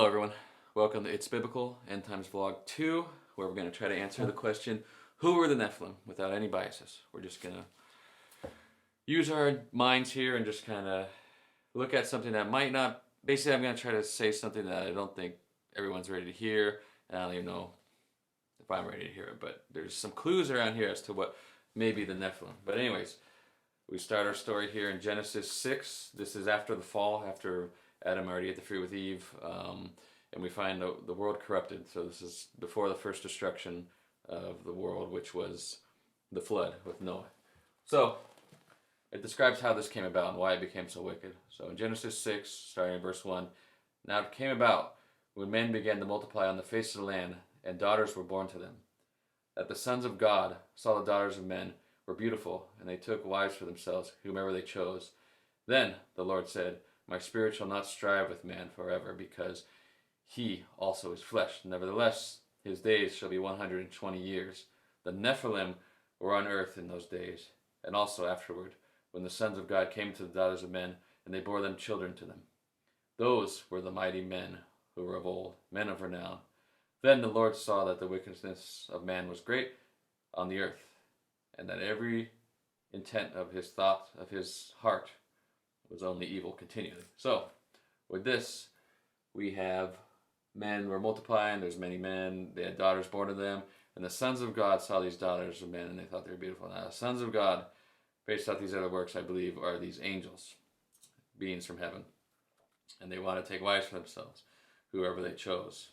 Hello everyone, welcome to It's Biblical End Times Vlog 2, where we're going to try to answer the question, who were the Nephilim, without any biases. We're just going to use our minds here and just kind of look at something that might not, basically I'm going to try to say something that I don't think everyone's ready to hear, and I don't even know if I'm ready to hear it, but there's some clues around here as to what may be the Nephilim. But anyways, we start our story here in Genesis 6. This is after the fall, after Adam already ate the fruit with Eve, and we find the world corrupted. So this is before the first destruction of the world, which was the flood with Noah. So it describes how this came about and why it became so wicked. So in Genesis 6, starting in verse 1, now it came about when men began to multiply on the face of the land, and daughters were born to them, that the sons of God saw the daughters of men were beautiful, and they took wives for themselves, whomever they chose. Then the Lord said, my spirit shall not strive with man forever, because he also is flesh. Nevertheless, his days shall be 120 years. The Nephilim were on earth in those days, and also afterward, when the sons of God came to the daughters of men, and they bore them children to them. Those were the mighty men who were of old, men of renown. Then the Lord saw that the wickedness of man was great on the earth, and that every intent of his thought, of his heart, was only evil continually. So, with this, we have men were multiplying, there's many men, they had daughters born to them, and the sons of God saw these daughters of men, and they thought they were beautiful. Now, the sons of God, based off these other works, I believe, are these angels, beings from heaven, and they want to take wives for themselves, whoever they chose.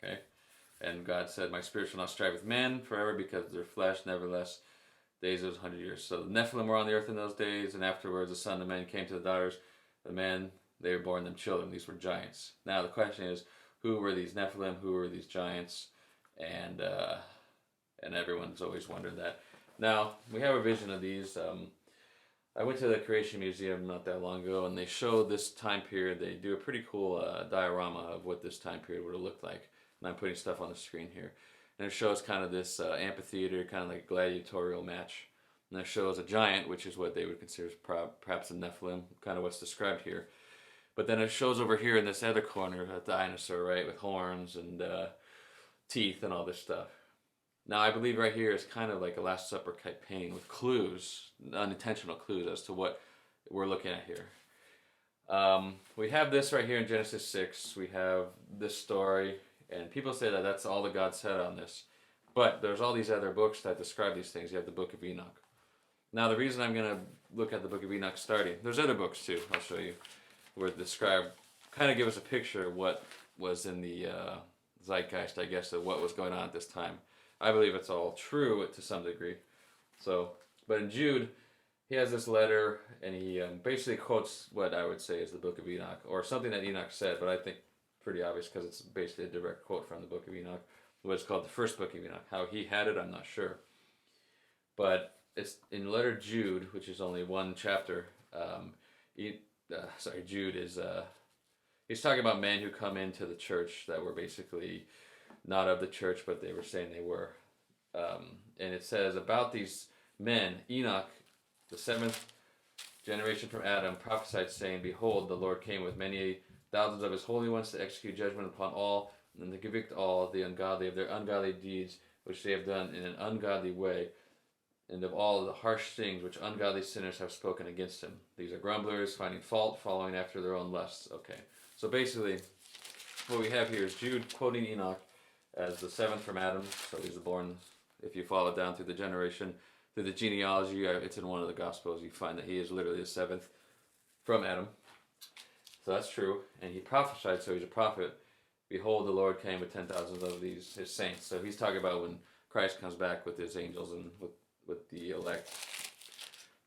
Okay? And God said, my spirit shall not strive with men forever, because of their flesh, nevertheless, days of 100 years. So the Nephilim were on the earth in those days, and afterwards the son of men came to the daughters of men. They were born them children. These were giants. Now the question is, who were these Nephilim? Who were these giants? And everyone's always wondered that. Now we have a vision of these. I went to the Creation Museum not that long ago, and they show this time period. They do a pretty cool diorama of what this time period would have looked like. And I'm putting stuff on the screen here. And it shows kind of this amphitheater, kind of like a gladiatorial match. And it shows a giant, which is what they would consider perhaps a Nephilim, kind of what's described here. But then it shows over here in this other corner a dinosaur, right, with horns and teeth and all this stuff. Now I believe right here is kind of like a Last Supper type painting with clues, unintentional clues as to what we're looking at here. We have this right here in Genesis 6. We have this story. And people say that that's all that God said on this. But there's all these other books that describe these things. You have the book of Enoch. Now the reason I'm going to look at the book of Enoch starting, there's other books too, I'll show you, where describe, kind of give us a picture of what was in the zeitgeist, I guess, of what was going on at this time. I believe it's all true to some degree. So, but in Jude, he has this letter, and he basically quotes what I would say is the book of Enoch, or something that Enoch said, but I think pretty obvious because it's basically a direct quote from the book of Enoch, what's called the first book of Enoch. How he had it, I'm not sure. But it's in letter Jude, which is only one chapter. Jude is, he's talking about men who come into the church that were basically not of the church, but they were saying they were. And it says about these men, Enoch, the seventh generation from Adam, prophesied saying, behold, the Lord came with many thousands of his holy ones to execute judgment upon all, and to convict all the ungodly of their ungodly deeds, which they have done in an ungodly way, and of all the harsh things which ungodly sinners have spoken against him. These are grumblers, finding fault, following after their own lusts. Okay, so basically, what we have here is Jude quoting Enoch as the seventh from Adam. So he's born, if you follow down through the generation, through the genealogy, it's in one of the Gospels, you find that he is literally the seventh from Adam. So that's true, and he prophesied, so he's a prophet. Behold, the Lord came with 10,000 of these, his saints. So he's talking about when Christ comes back with his angels and with the elect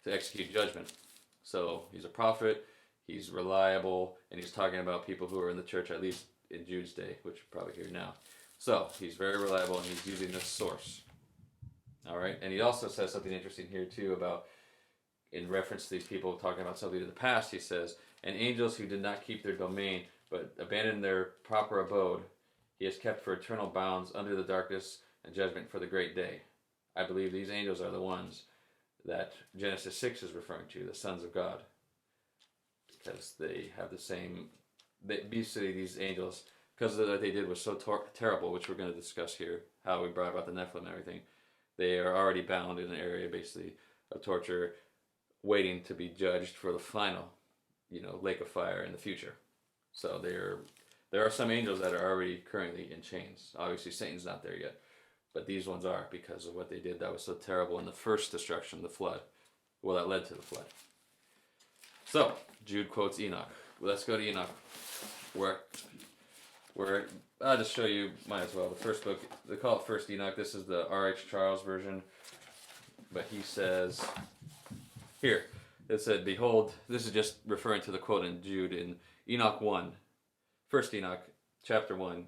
to execute judgment. So he's a prophet, he's reliable, and he's talking about people who are in the church, at least in Jude's day, which you're probably here now. So he's very reliable, and he's using this source. All right, and he also says something interesting here, too, about, in reference to these people talking about something in the past, he says, and angels who did not keep their domain, but abandoned their proper abode, he has kept for eternal bounds under the darkness and judgment for the great day. I believe these angels are the ones that Genesis 6 is referring to, the sons of God, because they have the same, basically these angels because what they did was so terrible, which we're going to discuss here, how we brought about the Nephilim and everything. They are already bound in an area, basically, of torture, waiting to be judged for the final, lake of fire in the future. So there are some angels that are already currently in chains. Obviously, Satan's not there yet, but these ones are because of what they did that was so terrible in the first destruction, the flood. Well, that led to the flood. So, Jude quotes Enoch. Let's go to Enoch, where I'll just show you, might as well, the first book. They call it First Enoch. This is the R.H. Charles version. But he says, here, it said, behold, this is just referring to the quote in Jude in Enoch 1. First Enoch, chapter 1.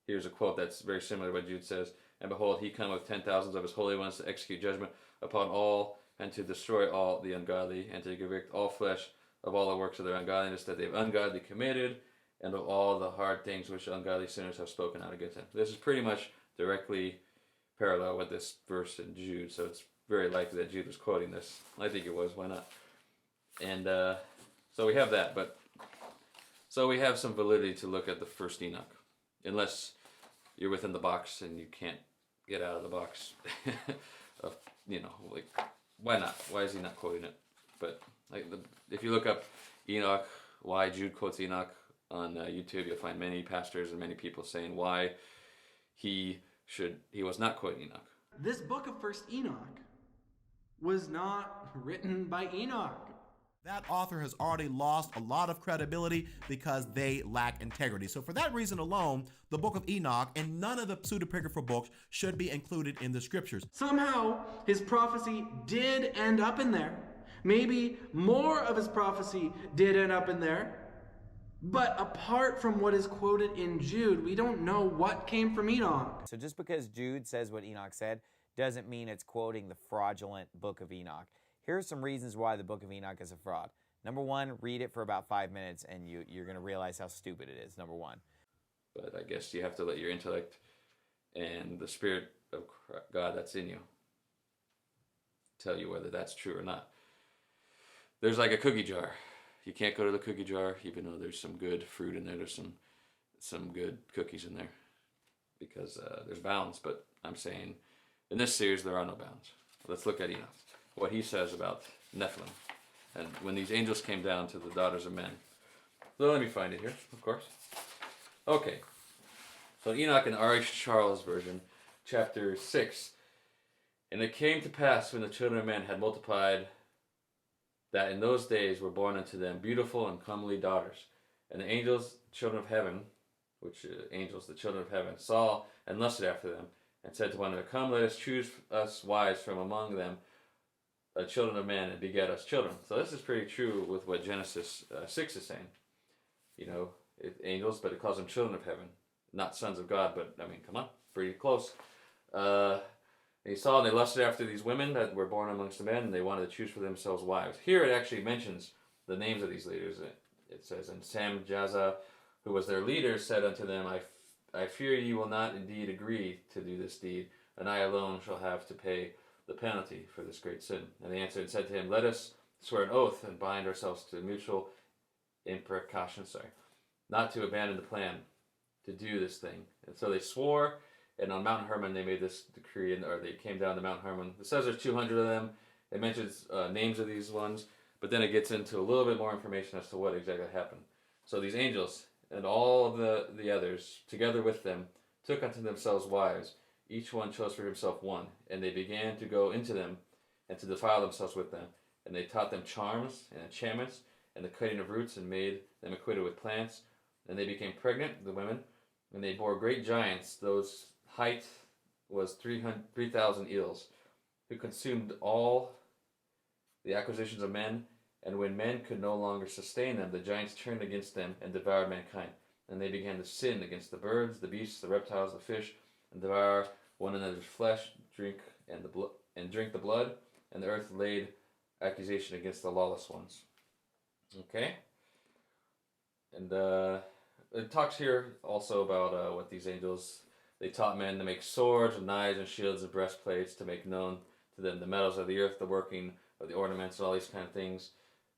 Here's a quote that's very similar to what Jude says. And behold, he cometh with 10,000s of his holy ones to execute judgment upon all, and to destroy all the ungodly, and to convict all flesh of all the works of their ungodliness that they have ungodly committed, and of all the hard things which ungodly sinners have spoken out against him. This is pretty much directly parallel with this verse in Jude, so it's very likely that Jude was quoting this. I think it was, why not? And so we have that, but so we have some validity to look at the first Enoch, unless you're within the box and you can't get out of the box. Why not? Why is he not quoting it? But if you look up Enoch, why Jude quotes Enoch on YouTube, you'll find many pastors and many people saying why he was not quoting Enoch. This book of First Enoch was not written by Enoch. That author has already lost a lot of credibility because they lack integrity. So for that reason alone, the book of Enoch and none of the pseudepigrapha books should be included in the scriptures. Somehow, his prophecy did end up in there. Maybe more of his prophecy did end up in there. But apart from what is quoted in Jude, we don't know what came from Enoch. So just because Jude says what Enoch said doesn't mean it's quoting the fraudulent book of Enoch. Here are some reasons why the book of Enoch is a fraud. Number one, read it for about 5 minutes and you're going to realize how stupid it is, number one. But I guess you have to let your intellect and the Spirit of God that's in you tell you whether that's true or not. There's like a cookie jar. You can't go to the cookie jar even though there's some good fruit in there. There's some good cookies in there because there's bounds. But I'm saying in this series there are no bounds. Let's look at Enoch. What he says about Nephilim, and when these angels came down to the daughters of men. So let me find it here, of course. Okay, so Enoch in R.H. Charles version, chapter 6. And it came to pass when the children of men had multiplied, that in those days were born unto them beautiful and comely daughters. And the angels, children of heaven, the children of heaven, saw and lusted after them, and said to one another, come, let us choose us wives from among them, children of men, and beget us children. So this is pretty true with what Genesis 6 is saying. Angels, but it calls them children of heaven, not sons of God, but I mean, come on, pretty close. They saw and they lusted after these women that were born amongst the men, and they wanted to choose for themselves wives. Here it actually mentions the names of these leaders. It says, and Sam Jaza, who was their leader, said unto them, I fear ye will not indeed agree to do this deed, and I alone shall have to pay the penalty for this great sin. And they answered and said to him, let us swear an oath and bind ourselves to mutual imprecation, not to abandon the plan to do this thing. And so they swore, and on Mount Hermon they made this decree, or they came down to Mount Hermon. It says there's 200 of them. It mentions names of these ones, but then it gets into a little bit more information as to what exactly happened. So these angels and all of the others, together with them, took unto themselves wives. Each one chose for himself one, and they began to go into them and to defile themselves with them. And they taught them charms and enchantments and the cutting of roots, and made them acquainted with plants. And they became pregnant, the women, and they bore great giants. Those height was 3,000 eels, who consumed all the acquisitions of men. And when men could no longer sustain them, the giants turned against them and devoured mankind. And they began to sin against the birds, the beasts, the reptiles, the fish, and devour one another's flesh, drink the blood, and the earth laid accusation against the lawless ones. Okay? And it talks here also about what these angels, they taught men to make swords and knives and shields and breastplates, to make known to them the metals of the earth, the working of the ornaments, and all these kind of things.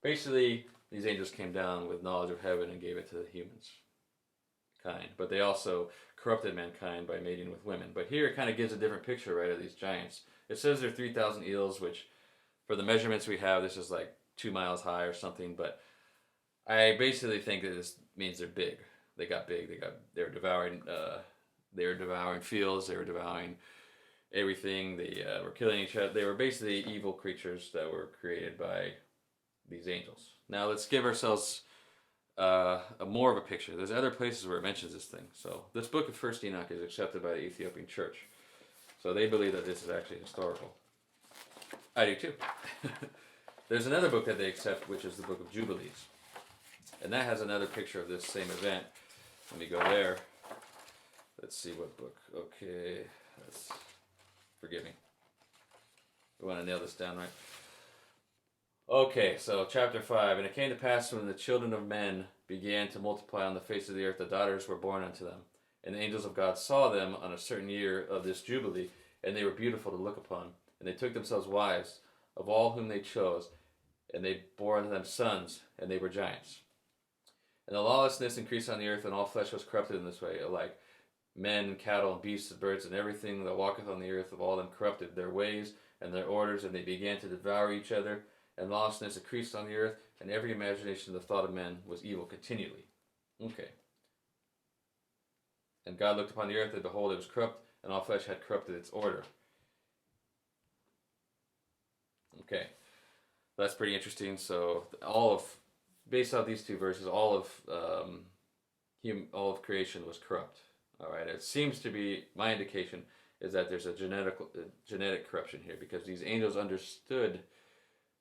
Basically, these angels came down with knowledge of heaven and gave it to the humans. kind, but they also corrupted mankind by mating with women. But here it kind of gives a different picture, right, of these giants. It says they're 3,000 eels, which for the measurements we have, this is like 2 miles high or something, but I basically think that this means they're big. They got big. They were devouring. They were devouring fields. They were devouring everything. They were killing each other. They were basically evil creatures that were created by these angels. Now let's give ourselves more of a picture. There's other places where it mentions this thing. So this book of First Enoch is accepted by the Ethiopian church. So they believe that this is actually historical. I do too. There's another book that they accept, which is the book of Jubilees. And that has another picture of this same event. Let me go there. Let's see what book. Okay. Forgive me. We want to nail this down, right? Okay, so chapter 5. And it came to pass when the children of men began to multiply on the face of the earth, the daughters were born unto them. And the angels of God saw them on a certain year of this Jubilee, and they were beautiful to look upon. And they took themselves wives of all whom they chose, and they bore unto them sons, and they were giants. And the lawlessness increased on the earth, and all flesh was corrupted in this way, alike men, cattle, and beasts, and birds, and everything that walketh on the earth, of all them corrupted their ways and their orders, and they began to devour each other. And lawlessness increased on the earth, and every imagination of the thought of men was evil continually. Okay. And God looked upon the earth, and behold, it was corrupt, and all flesh had corrupted its order. Okay. That's pretty interesting. So based on these two verses, all of creation was corrupt. All right. It seems to be, my indication is that there's a genetic corruption here, because these angels understood.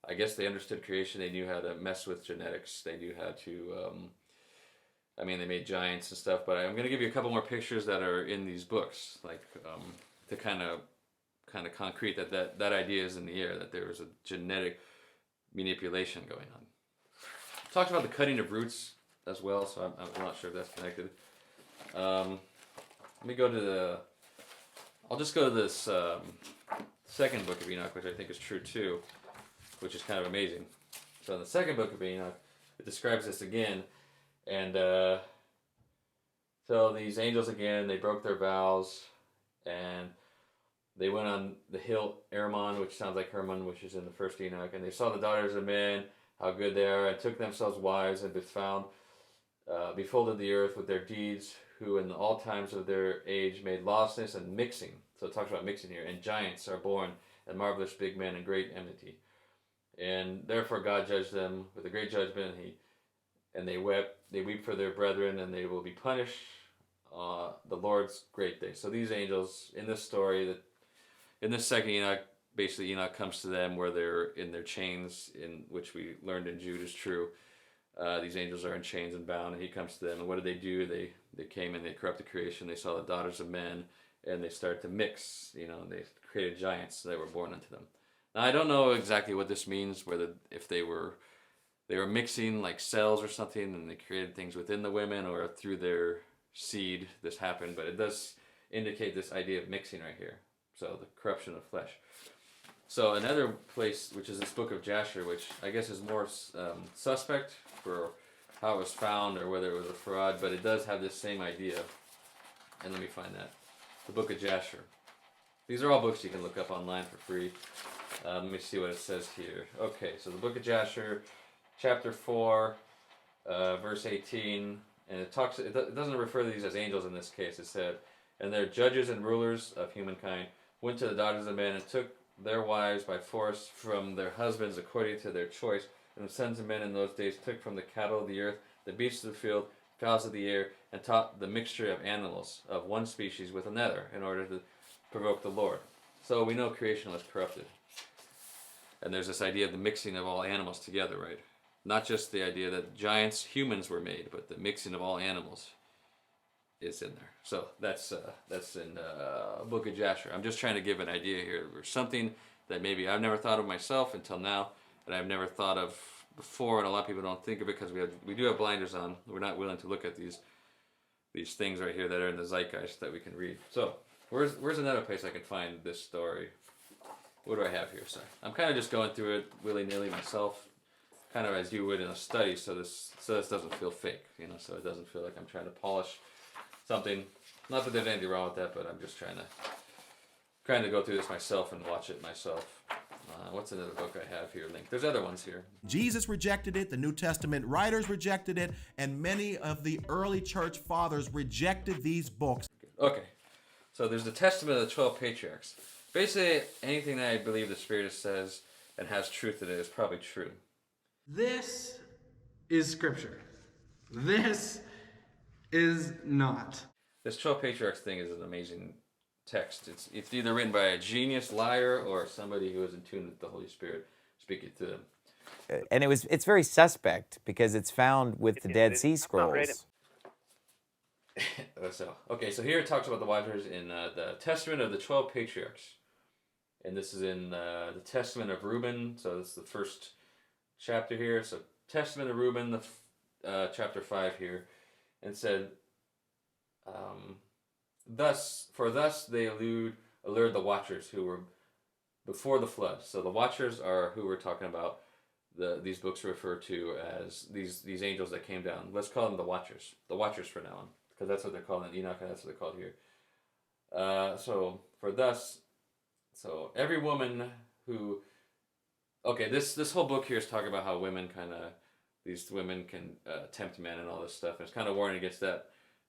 I guess they understood creation. They knew how to mess with genetics. They knew how to. They made giants and stuff. But I'm going to give you a couple more pictures that are in these books, like to kind of concrete that idea is in the air, that there was a genetic manipulation going on. Talked about the cutting of roots as well, so I'm not sure if that's connected. Let me go to I'll just go to this second book of Enoch, which I think is true too, which is kind of amazing. So in the second book of Enoch, it describes this again, and so these angels again, they broke their vows, and they went on the hill Hermon, which sounds like Hermon, which is in the first Enoch, and they saw the daughters of men, how good they are, and took themselves wives, and befolded the earth with their deeds, who in all times of their age made lawlessness and mixing. So it talks about mixing here. And giants are born, and marvelous big men, and great enmity. And therefore God judged them with a great judgment, and they weep for their brethren, and they will be punished the Lord's great day. So these angels, in this story, in this second Enoch, basically Enoch comes to them where they're in their chains, in which we learned in Jude is true. These angels are in chains and bound, and he comes to them. And what did they do? They came and they corrupted creation. They saw the daughters of men, and they started to mix. And they created giants that were born unto them. Now I don't know exactly what this means. If they were mixing like cells or something, and they created things within the women, or through their seed this happened. But it does indicate this idea of mixing right here. So the corruption of flesh. So another place, which is this book of Jasher, which I guess is more suspect for how it was found or whether it was a fraud, but it does have this same idea. And let me find that. The book of Jasher. These are all books you can look up online for free. Let me see what it says here. Okay, so the book of Jasher, chapter 4, verse 18, and it doesn't refer to these as angels in this case. It said, and their judges and rulers of humankind went to the daughters of men and took their wives by force from their husbands according to their choice. And the sons of men in those days took from the cattle of the earth, the beasts of the field, fowls of the air, and taught the mixture of animals of one species with another, in order to provoke the Lord. So we know creation was corrupted. And there's this idea of the mixing of all animals together, right? Not just the idea that giants, humans were made, but the mixing of all animals is in there. So that's in Book of Jasher. I'm just trying to give an idea here. There's something that maybe I've never thought of myself until now, and I've never thought of before, and a lot of people don't think of it because we do have blinders on. We're not willing to look at these things right here that are in the zeitgeist that we can read. So where's another place I can find this story? What do I have here? Sorry, I'm kind of just going through it willy-nilly myself, kind of as you would in a study, so this doesn't feel fake, so it doesn't feel like I'm trying to polish something. Not that there's anything wrong with that, but I'm just trying to go through this myself and watch it myself. What's another book I have here linked? There's other ones here. Jesus rejected it, the New Testament writers rejected it, and many of the early church fathers rejected these books. Okay, so there's the Testament of the 12 Patriarchs. Basically, anything that I believe the Spirit says and has truth in it is probably true. This is scripture. This is not. This 12 Patriarchs thing is an amazing text. It's either written by a genius liar or somebody who is in tune with the Holy Spirit speaking to them. And it's very suspect because it's found with the Dead Sea Scrolls. So here it talks about the watchers in the Testament of the 12 Patriarchs. And this is in the Testament of Ruben. So this is the first chapter here. So Testament of Ruben, chapter 5 here. And said, thus they allured the watchers who were before the flood. So the watchers are who we're talking about. These books refer to as these angels that came down. Let's call them the watchers. The watchers for now on, because that's what they're called in Enoch, and that's what they're called here. So every woman who, this whole book here is talking about how these women can tempt men and all this stuff, and it's kind of warning against that.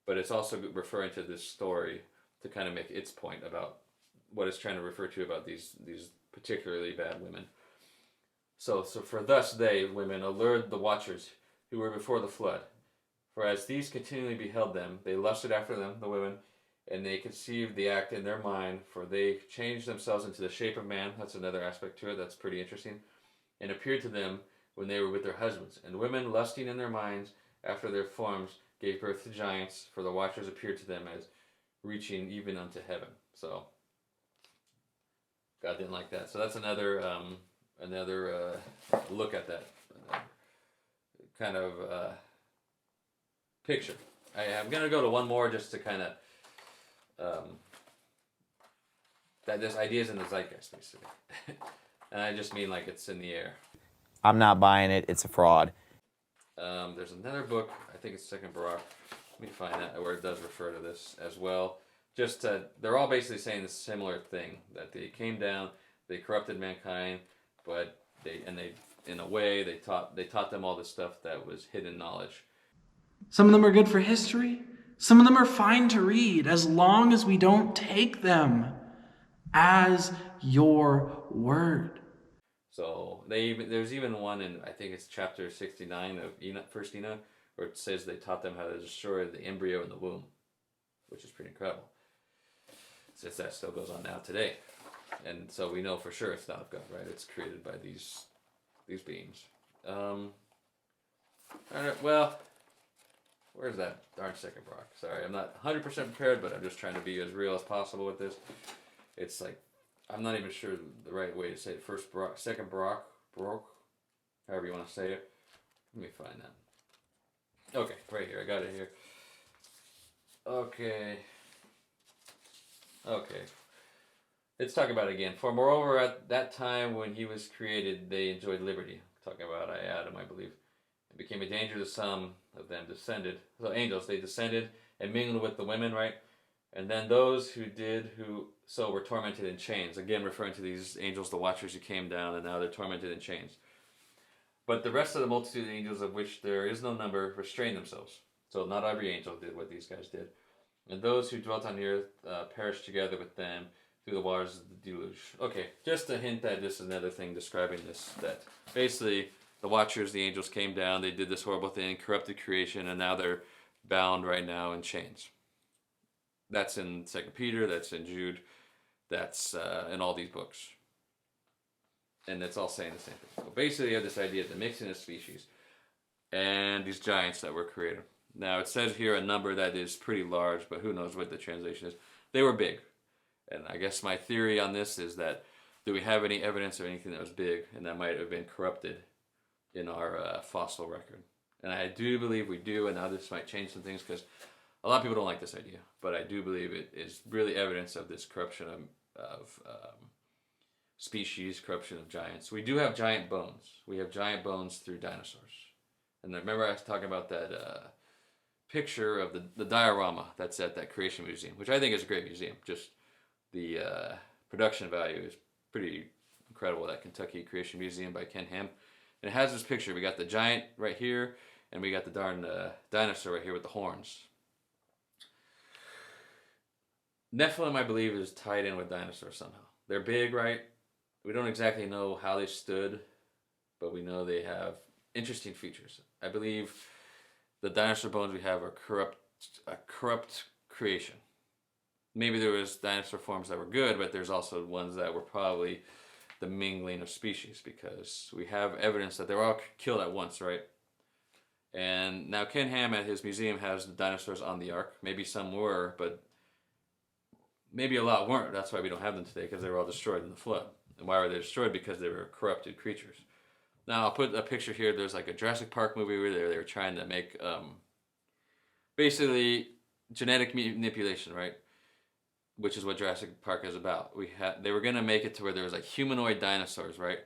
But it's also referring to this story to kind of make its point about what it's trying to refer to about these particularly bad women. So for thus they, women, allured the watchers who were before the flood. For as these continually beheld them, they lusted after them, the women, and they conceived the act in their mind, for they changed themselves into the shape of man. That's another aspect to it that's pretty interesting. And appeared to them when they were with their husbands. And women, lusting in their minds after their forms, gave birth to giants, for the watchers appeared to them as reaching even unto heaven. So God didn't like that. So that's another look at that kind of picture. I'm going to go to one more just to kind of that this idea is in the zeitgeist, basically. And I just mean like it's in the air. I'm not buying it. It's a fraud. There's another book, I think it's Second Baruch. Let me find that where it does refer to this as well. They're all basically saying the similar thing, that they came down, they corrupted mankind, but they in a way they taught them all this stuff that was hidden knowledge. Some of them are good for history. Some of them are fine to read as long as we don't take them as your word. So there's even one in, I think it's chapter 69 of Enoch, First Enoch, where it says they taught them how to destroy the embryo in the womb, which is pretty incredible. Since that still goes on now today, and so we know for sure it's not of God, right? It's created by these beings. Well, where's that darn Second Baruch? Sorry, I'm not 100% prepared, but I'm just trying to be as real as possible with this. It's like, I'm not even sure the right way to say it. First Baruch, Second Baruch, however you want to say it. Let me find that. Okay, right here. I got it here. Okay. It's talking about it again. For moreover, at that time when he was created, they enjoyed liberty. Talking about Adam, I believe. It became a danger to some of them descended. So angels, they descended and mingled with the women, right? And then those who were tormented in chains. Again, referring to these angels, the watchers who came down, and now they're tormented in chains. But the rest of the multitude of angels, of which there is no number, restrained themselves. So not every angel did what these guys did. And those who dwelt on the earth perished together with them through the waters of the deluge. Okay, just a hint that this is another thing describing this, that basically the watchers, the angels came down, they did this horrible thing, corrupted creation, and now they're bound right now in chains. That's in 2 Peter, that's in Jude, that's in all these books. And it's all saying the same thing. So basically you have this idea of the mixing of species and these giants that were created. Now it says here a number that is pretty large, but who knows what the translation is. They were big. And I guess my theory on this is that, do we have any evidence of anything that was big and that might have been corrupted in our fossil record? And I do believe we do, and now this might change some things because a lot of people don't like this idea, but I do believe it is really evidence of this corruption of species, corruption of giants. We do have giant bones. We have giant bones through dinosaurs. And remember I was talking about that picture of the diorama that's at that Creation Museum, which I think is a great museum. Just the production value is pretty incredible. That Kentucky Creation Museum by Ken Ham. And it has this picture. We got the giant right here, and we got the darn dinosaur right here with the horns. Nephilim, I believe, is tied in with dinosaurs somehow. They're big, right? We don't exactly know how they stood, but we know they have interesting features. I believe the dinosaur bones we have are a corrupt creation. Maybe there was dinosaur forms that were good, but there's also ones that were probably the mingling of species, because we have evidence that they were all killed at once, right? And now Ken Ham at his museum has the dinosaurs on the ark. Maybe some were, but maybe a lot weren't. That's why we don't have them today, because they were all destroyed in the flood. And why were they destroyed? Because they were corrupted creatures. Now I'll put a picture here. There's like a Jurassic Park movie where they were trying to make basically genetic manipulation, right? Which is what Jurassic Park is about. They were gonna make it to where there was like humanoid dinosaurs, right?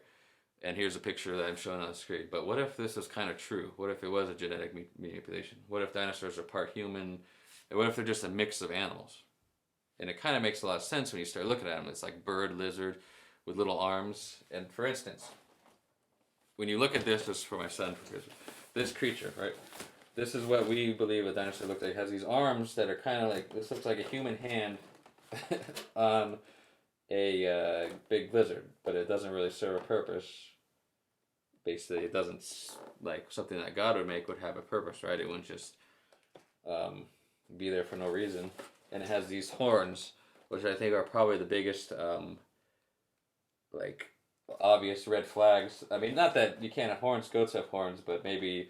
And here's a picture that I'm showing on the screen. But what if this is kind of true? What if it was a genetic manipulation? What if dinosaurs are part human? And what if they're just a mix of animals? And it kind of makes a lot of sense when you start looking at them. It's like bird, lizard, with little arms. And for instance, when you look at this is for my son, this creature, right? This is what we believe a dinosaur looks like. It has these arms that are kind of like, this looks like a human hand on a big lizard, but it doesn't really serve a purpose. Basically, it doesn't, like something that God would make would have a purpose, right? It wouldn't just be there for no reason. And it has these horns, which I think are probably the biggest, like, obvious red flags. I mean, not that you can't have horns, goats have horns, but maybe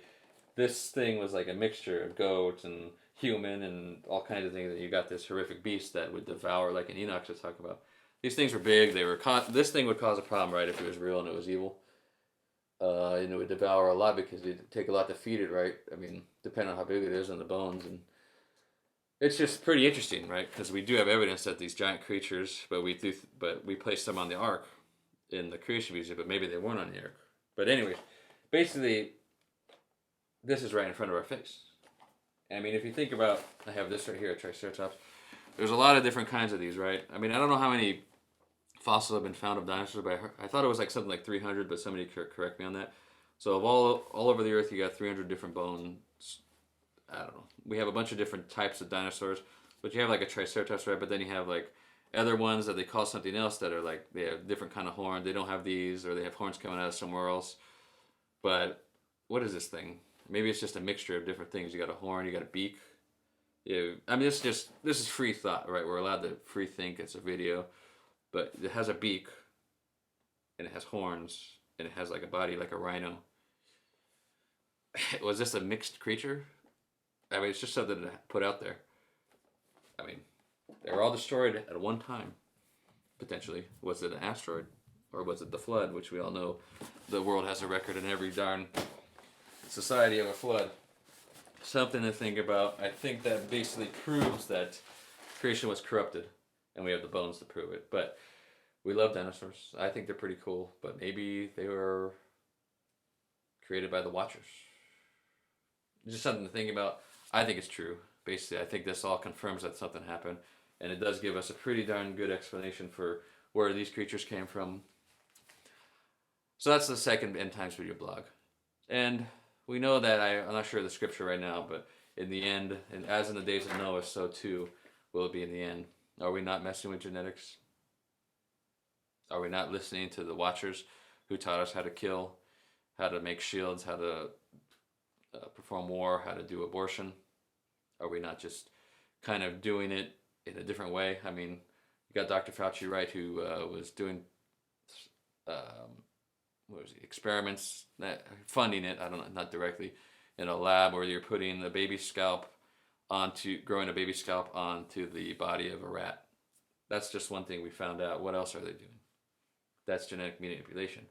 this thing was like a mixture of goat and human and all kinds of things, and you got this horrific beast that would devour, like in Enoch to talk about. These things were big. They were this thing would cause a problem, right, if it was real and it was evil. And it would devour a lot because it'd take a lot to feed it, right? I mean, depending on how big it is and the bones, and it's just pretty interesting, right? Because we do have evidence that these giant creatures, but we placed them on the ark in the Creation Museum, but maybe they weren't on the ark. But anyways, basically, this is right in front of our face. I mean, if you think about, I have this right here, a Triceratops. There's a lot of different kinds of these, right? I mean, I don't know how many fossils have been found of dinosaurs, but I thought it was like something like 300, but somebody correct me on that. So of all over the earth, you got 300 different bones. I don't know. We have a bunch of different types of dinosaurs, but you have like a Triceratops, right? But then you have like other ones that they call something else that are like, they have different kind of horn. They don't have these, or they have horns coming out of somewhere else. But what is this thing? Maybe it's just a mixture of different things. You got a horn, you got a beak. Yeah, I mean, this is free thought, right? We're allowed to free think. It's a video, but it has a beak, and it has horns, and it has like a body like a rhino. Was this a mixed creature? I mean, it's just something to put out there. I mean, they were all destroyed at one time, potentially. Was it an asteroid, or was it the flood? Which we all know, the world has a record in every darn society of a flood. Something to think about. I think that basically proves that creation was corrupted, and we have the bones to prove it. But we love dinosaurs. I think they're pretty cool, but maybe they were created by the Watchers. Just something to think about. I think it's true. Basically, I think this all confirms that something happened, and it does give us a pretty darn good explanation for where these creatures came from. So that's the second End Times video blog. And we know that, I'm not sure of the scripture right now, but in the end, and as in the days of Noah, so too will it be in the end. Are we not messing with genetics? Are we not listening to the Watchers who taught us how to kill, how to make shields, how to perform war, how to do abortion? Are we not just kind of doing it in a different way? I mean, you got Dr. Fauci, right, who was doing experiments, funding it, I don't know, not directly, in a lab where you're putting growing a baby scalp onto the body of a rat. That's just one thing we found out. What else are they doing? That's genetic manipulation.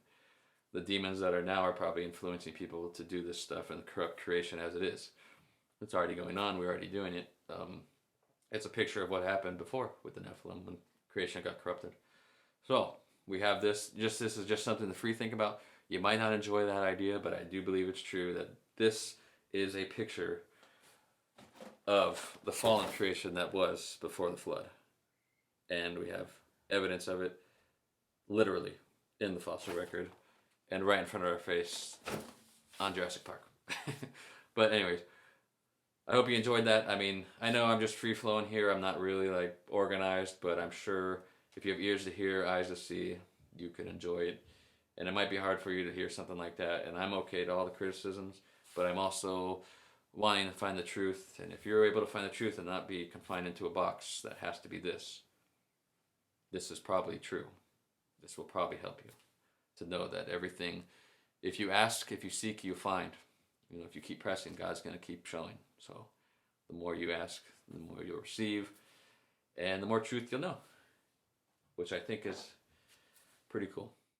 The demons that are now are probably influencing people to do this stuff and corrupt creation as it is. It's already going on. We're already doing it. It's a picture of what happened before with the Nephilim when creation got corrupted. So we have this. This is just something to free think about. You might not enjoy that idea, but I do believe it's true that this is a picture of the fallen creation that was before the flood. And we have evidence of it literally in the fossil record and right in front of our face on Jurassic Park. But anyways, I hope you enjoyed that. I mean, I know I'm just free-flowing here. I'm not really like organized, but I'm sure if you have ears to hear, eyes to see, you can enjoy it. And it might be hard for you to hear something like that, and I'm okay to all the criticisms, but I'm also wanting to find the truth. And if you're able to find the truth and not be confined into a box that has to be this is probably true. This will probably help you to know that everything, if you ask, if you seek, you find. You know, if you keep pressing, God's going to keep showing. So the more you ask, the more you'll receive, and the more truth you'll know, which I think is pretty cool.